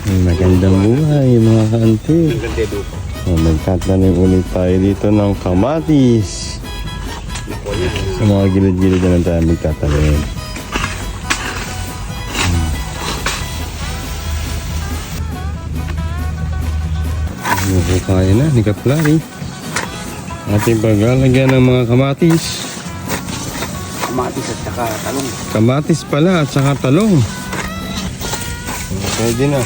Magandang buhay mga ka-auntie. Magtatanim ulit tayo dito ng kamatis. Sa mga gilid-gilid na lang tayo magtatanim. Kaya na ni Kaplari. Ating paglalagyan ng mga kamatis. Kamatis at saka talong. Kamatis pala at saka talong. Pwede na.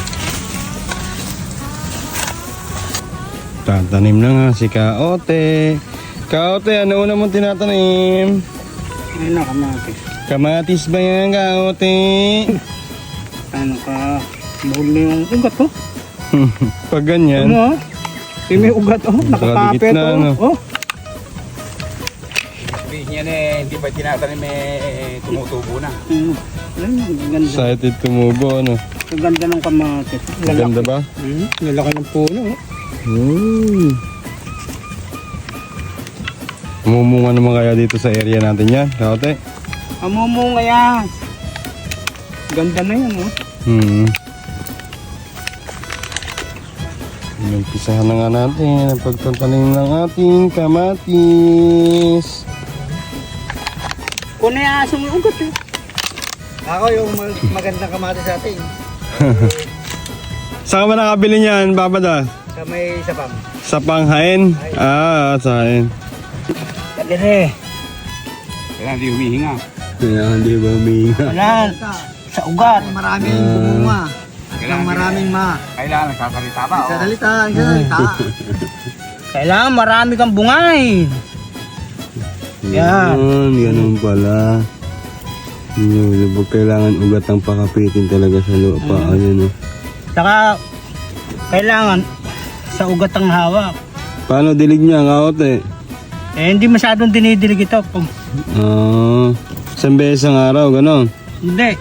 Tatanim na nga si Kaote. Kaote, ano una mong tinatanim? Ano na kamatis? Kamatis ba yan, Kaote? Ano ka? Buhol na yung ugat ko. Pag ganyan. Ano ah? May ugat oh. Nakakapit na, oh. ano? Oh. Yan hindi pa tinatanim tumutubo na. Ganda. Excited tumubo, ano? Ang ganda ng kamatis. Maganda ba? Lalaki ng puno. Mumunga naman kaya dito sa area natin yan, Kaote? Amumunga yan. Ganda na yan oh. Umpisahan na nga natin ang pagtatanim ng ating kamatis. Kung naiasong yung ugat eh. Ako yung magandang kamatis sa atin. Saan ka ba nakabili niyan, Papa Da? Sa may sapam. Sa Panghain? Ah, sa hain. Ganda eh. Kaya hindi humihinga. Kaya hindi ba humihinga? Wala. Sa ugat. Maraming bumunga. Maraming Kailangan nagsasalita pa. Salita. Kailangan marami kang bungay. Yan. Ganun pala. Huwag kailangan ugat ang pakapitin talaga sa lupa. Ano. Saka, kailangan sa ugat ang hawak. Paano dilig niya, Kaote? Hindi masyadong dinidilig ito. Isang beses ang araw, gano'n? Hindi.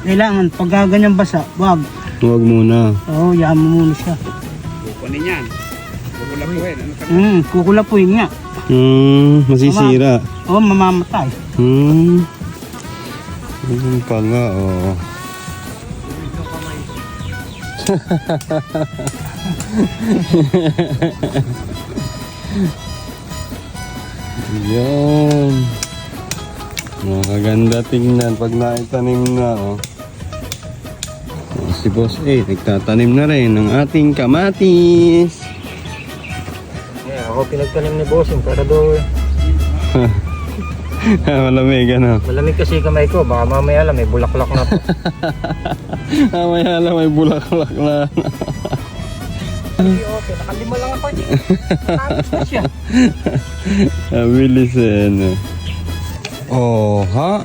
Kailangan, pag ganyan basa, wag. Huwag muna. Oo, yaan mo muna siya. Kukunin yan. Kukulapuin. Ano ka? Kukulapuin nga. Masisira. Oo, mamamatay. Ganun pala, oh. Yan. Makaganda tingnan pag naitanim na, oh. Si Boss A, nagtatanim na rin ng ating kamatis. Ako pinagtanim ni Bossing para doon. Malamig, ano? Malamig kasi kamay ko, baka mamaya lang may bulaklak na po. Mamaya lang may bulaklak na. Okay, nakalima lang ako. Tapos na siya. Abilis eh, ano? Oh, ha?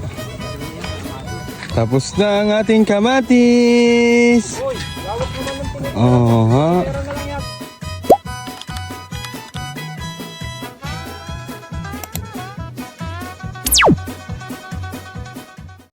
Tapos na ang ating kamatis. Oh, ha?